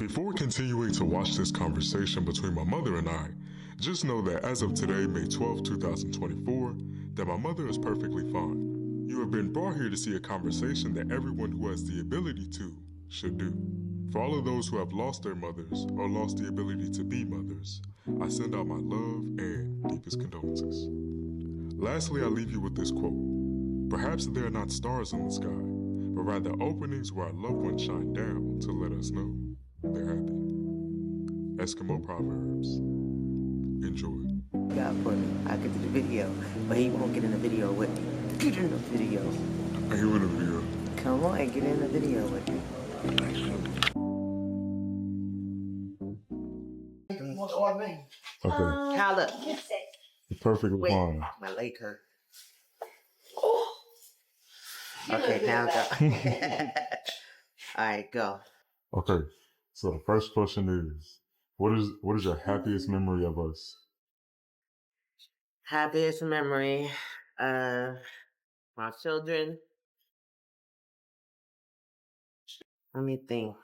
Before continuing to watch this conversation between my mother and I, just know that as of today, May 12, 2024, that my mother is perfectly fine. You have been brought here to see a conversation that everyone who has the ability to should do. For all of those who have lost their mothers or lost the ability to be mothers, I send out my love and deepest condolences. Lastly, I leave you with this quote. Perhaps there are not stars in the sky, but rather openings where our loved ones shine down to let us know they're happy. Eskimo Proverbs. Enjoy. God for me. I get to the video, but he won't get in the video with me. Get in the video. Are you in a video? Come on and get in the video with me. Okay. Holla. Perfectly Wait, fine. my leg hurt. Okay, now go. All right, go. Okay. So the first question is, what is your happiest memory of us? Happiest memory. My children. Let me think.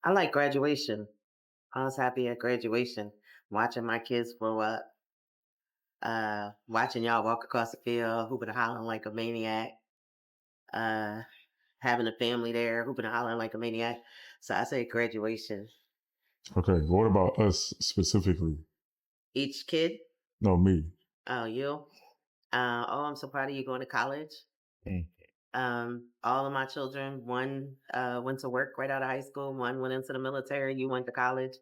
I like graduation. I was happy at graduation, watching my kids grow up, watching y'all walk across the field, hooping and hollering like a maniac, having a family there, hooping and hollering like a maniac. So I say graduation. Okay. What about us specifically? Each kid? No, me. Oh, you? I'm so proud of you going to college. Mm. All of my children, one went to work right out of high school, one went into the military, you went to college.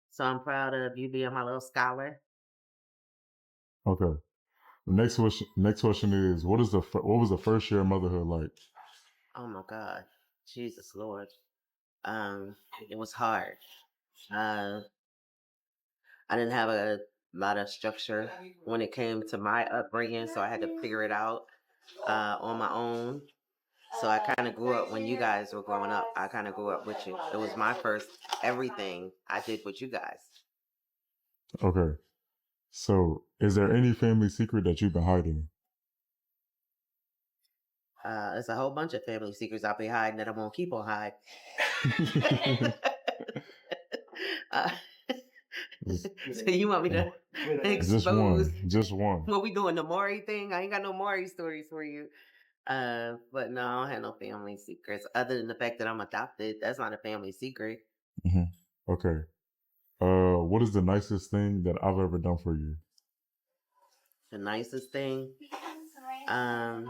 So I'm proud of you being my little scholar. Okay. The next question is, what was the first year of motherhood like? Oh my God. Jesus Lord. It was hard. I didn't have a lot of structure when it came to my upbringing, so I had to figure it out on my own. So I kind of grew up when you guys were growing up. I kind of grew up with you. It was my first everything I did with you guys. Okay. So, is there any family secret that you've been hiding? There's a whole bunch of family secrets I'll be hiding that I won't keep on hiding. So you want me to expose? Just one. What we doing, the Maury thing? I ain't got no Maury stories for you. But no, I don't have no family secrets other than the fact that I'm adopted. That's not a family secret. Mm-hmm. Okay. What is the nicest thing that I've ever done for you? The nicest thing, well,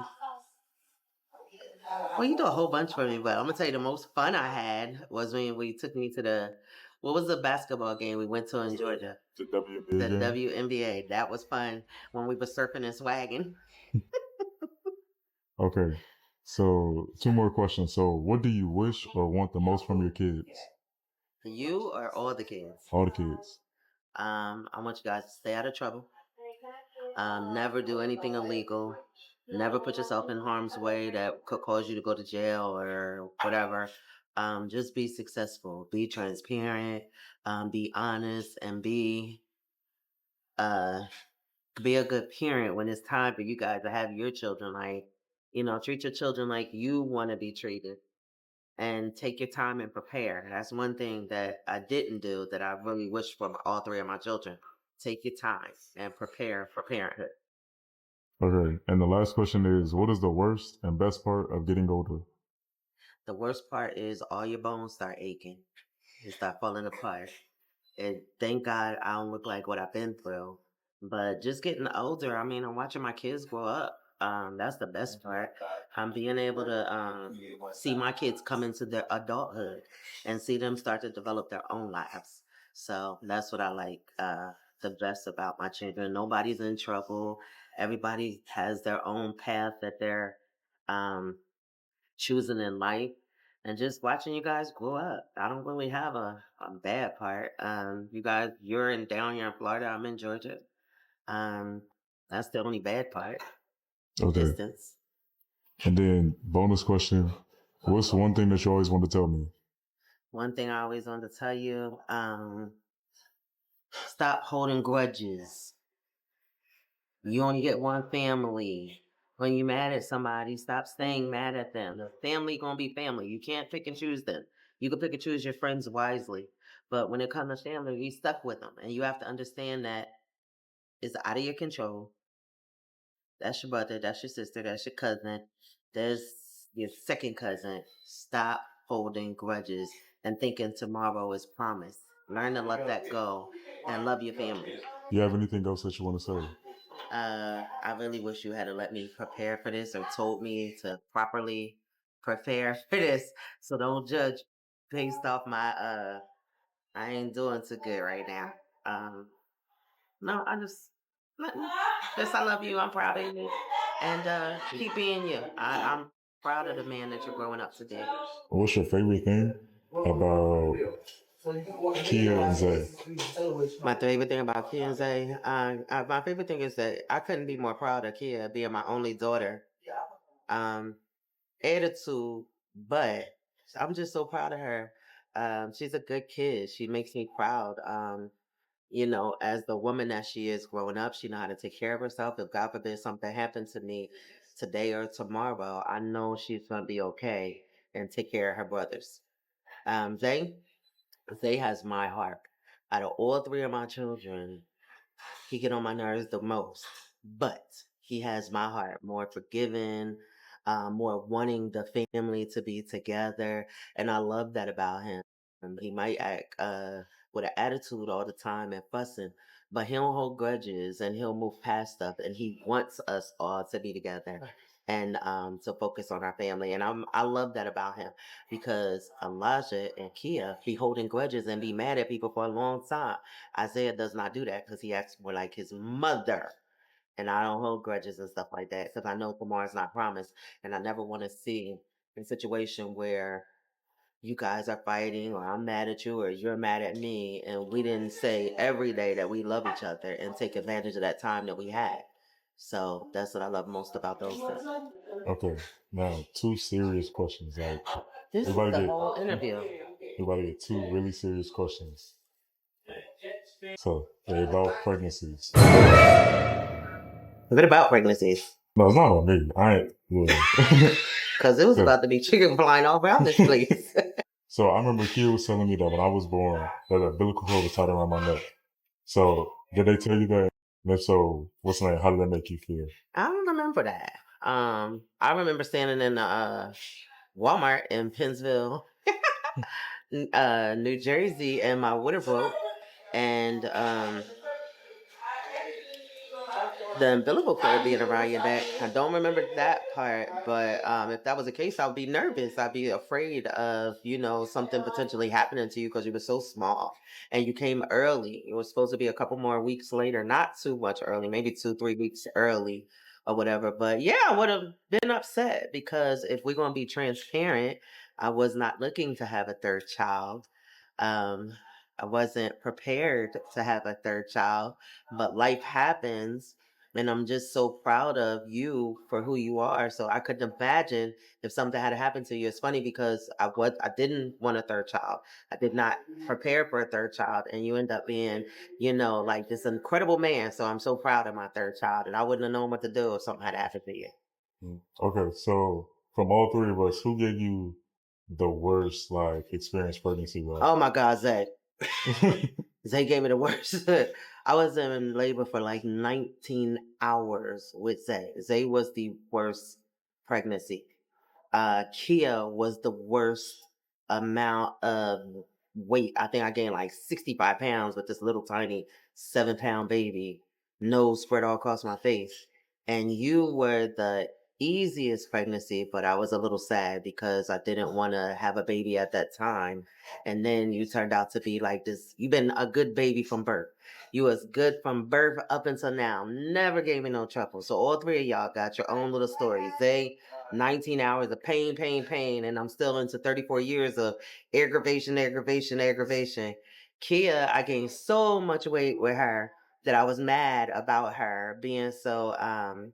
you do a whole bunch for me, but I'm gonna tell you the most fun I had was when we took me to what was the basketball game we went to in Georgia? The WNBA The game? WNBA. That was fun when we were surfing and swagging. Okay. So, two more questions. So, what do you wish or want the most from your kids? You or all the kids? All the kids. I want you guys to stay out of trouble. Never do anything illegal. Never put yourself in harm's way that could cause you to go to jail or whatever. Just be successful. Be transparent. Be honest, and be a good parent when it's time for you guys to have your children. Like, treat your children like you want to be treated, and take your time and prepare. That's one thing that I didn't do that I really wish for all three of my children. Take your time and prepare for parenthood. Okay. And the last question is, what is the worst and best part of getting older? The worst part is all your bones start aching and start falling apart. And thank God I don't look like what I've been through. But just getting older, I mean, I'm watching my kids grow up. That's the best part. I'm being able to see my kids come into their adulthood and see them start to develop their own lives. So that's what I like the best about my children. Nobody's in trouble. Everybody has their own path that they're choosing in life. And just watching you guys grow up. I don't really have a bad part. You guys, down here in Florida. I'm in Georgia. That's the only bad part. Okay. Distance. And then, bonus question, what's one thing that you always want to tell me? One thing I always want to tell you, stop holding grudges. You only get one family. When you mad at somebody, stop staying mad at them. The family gonna be family. You can't pick and choose them. You can pick and choose your friends wisely. But when it comes to family, you stuck with them. And you have to understand that it's out of your control. That's your brother, that's your sister, that's your cousin. There's your second cousin. Stop holding grudges and thinking tomorrow is promised. Learn to let that go and love your family. You have anything else that you want to say? I really wish you had to let me prepare for this or told me to properly prepare for this. So don't judge based off my I ain't doing too good right now. Um no, I nothing. Just I love you, I'm proud of you. And keep being you. I'm proud of the man that you're growing up to be. What's your favorite thing about Kia and Zay? My favorite thing about Kia and Zay, my favorite thing is that I couldn't be more proud of Kia being my only daughter. Um, Attitude, but I'm just so proud of her. She's a good kid. She makes me proud. As the woman that she is growing up, she know how to take care of herself. If God forbid something happened to me today or tomorrow, I know she's gonna be okay and take care of her brothers. Zay, Zay has my heart. Out of all three of my children, he get on my nerves the most, but he has my heart, more forgiving, more wanting the family to be together, and I love that about him. He might act with an attitude all the time and fussing, but he don't hold grudges and he'll move past stuff, and he wants us all to be together and to focus on our family, and I love that about him because Elijah and Kia be holding grudges and be mad at people for a long time. Isaiah does not do that because he acts more like his mother. And I don't hold grudges and stuff like that because I know tomorrow's not promised. And I never want to see a situation where you guys are fighting or I'm mad at you or you're mad at me. And we didn't say every day that we love each other and take advantage of that time that we had. So that's what I love most about those things. Okay, now two serious questions. Like This is everybody the get whole interview. everybody get two really serious questions. So they're about pregnancies. What about pregnancies? No, it's not on me. I ain't. Yeah. Because it was Yeah. about to be chicken flying all around this place. So I remember Kia was telling me that when I was born, that the umbilical cord was tied around my neck. So did they tell you that? And if so, what's the name? How did that make you feel? I don't remember that. I remember standing in Walmart in Pennsville, New Jersey, and my water broke, and the umbilical cord being around your neck. I don't remember that part, but if that was the case, I'd be nervous. I'd be afraid of, something potentially happening to you because you were so small and you came early. It was supposed to be a couple more weeks later, not too much early, maybe 2, 3 weeks early or whatever. But yeah, I would have been upset because if we're going to be transparent, I was not looking to have a third child. Um, I wasn't prepared to have a third child, but life happens and I'm just so proud of you for who you are. So I couldn't imagine if something had happened to you. It's funny because I didn't want a third child. I did not prepare for a third child, and you end up being, like this incredible man. So I'm so proud of my third child, and I wouldn't have known what to do if something had happened to you. Okay, so from all three of us, who gave you the worst experience pregnancy with? Oh my God, Zay. Zay gave me the worst. I was in labor for like 19 hours with Zay. Zay was the worst pregnancy. Kia was the worst amount of weight. I think I gained like 65 pounds with this little tiny 7-pound baby, nose spread all across my face. And you were the easiest pregnancy, but I was a little sad because I didn't want to have a baby at that time. And then you turned out to be like this. You've been a good baby from birth. You was good from birth up until now. Never gave me no trouble. So all three of y'all got your own little stories. 19 hours of pain, pain, pain, and I'm still into 34 years of aggravation, aggravation, aggravation. Kia, I gained so much weight with her that I was mad about her being so I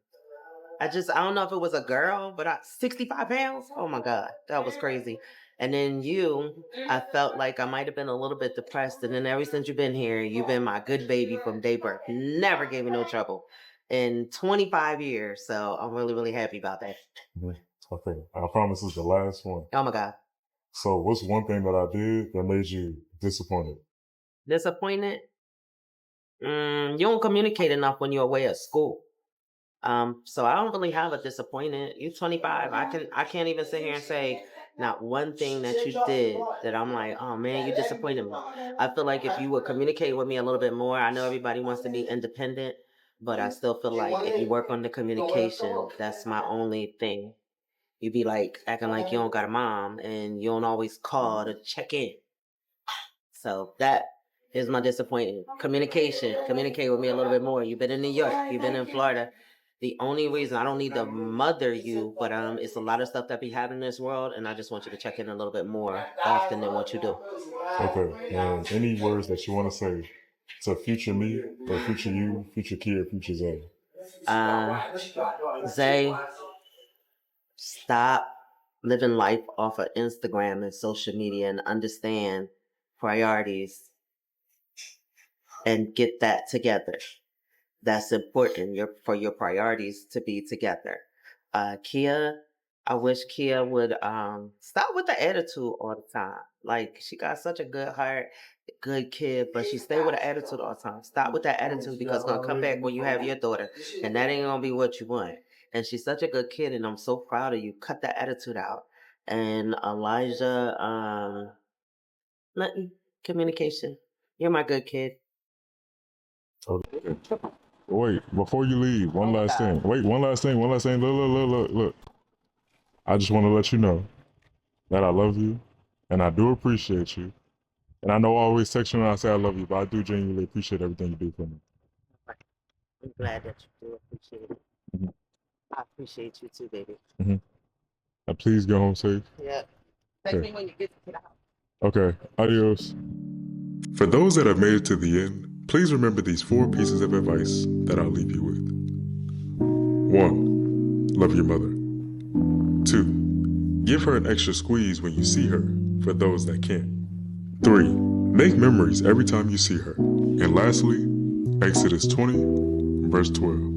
don't know if it was a girl, but 65 pounds. Oh my God, that was crazy. And then I felt like I might have been a little bit depressed. And then ever since you've been here, you've been my good baby from day birth. Never gave me no trouble. in 25 years. So I'm really, really happy about that. Okay, I promise this is the last one. Oh my God. So what's one thing that I did that made you disappointed? Disappointed? You don't communicate enough when you're away at school. So I don't really have a disappointment. You're 25. I can't even sit here and say not one thing that you did that I'm like, oh man, you disappointed me. I feel like if you would communicate with me a little bit more, I know everybody wants to be independent, but I still feel like if you work on the communication, that's my only thing. You be like acting like you don't got a mom and you don't always call to check in. So that is my disappointment. Communication. Communicate with me a little bit more. You've been in New York. You've been in Florida. The only reason I don't need to mother you, but it's a lot of stuff that be happening in this world, and I just want you to check in a little bit more often than what you do. Okay, and any words that you want to say to future me, or future you, future kid, future Zay? Zay, stop living life off of Instagram and social media and understand priorities and get that together. That's important for your priorities to be together. Kia, I wish Kia would stop with the attitude all the time. Like, she got such a good heart, good kid, but she stay with an attitude all the time. Stop with that attitude because it's gonna come back when you have your daughter, and that ain't gonna be what you want. And she's such a good kid, and I'm so proud of you. Cut that attitude out. And Elijah, nothing, communication. You're my good kid. Okay. Wait, before you leave, one last thing. Wait, one last thing. Look. I just want to let you know that I love you, and I do appreciate you. And I know I always text you when I say I love you, but I do genuinely appreciate everything you do for me. I'm glad that you do appreciate it. Mm-hmm. I appreciate you too, baby. Mm-hmm. Now please go home safe. Yeah. Text me when you get to the house. Okay, adios. For those that have made it to the end, please remember these 4 pieces of advice that I'll leave you with. 1. Love your mother. 2. Give her an extra squeeze when you see her, for those that can't. 3. Make memories every time you see her. And lastly, Exodus 20, verse 12.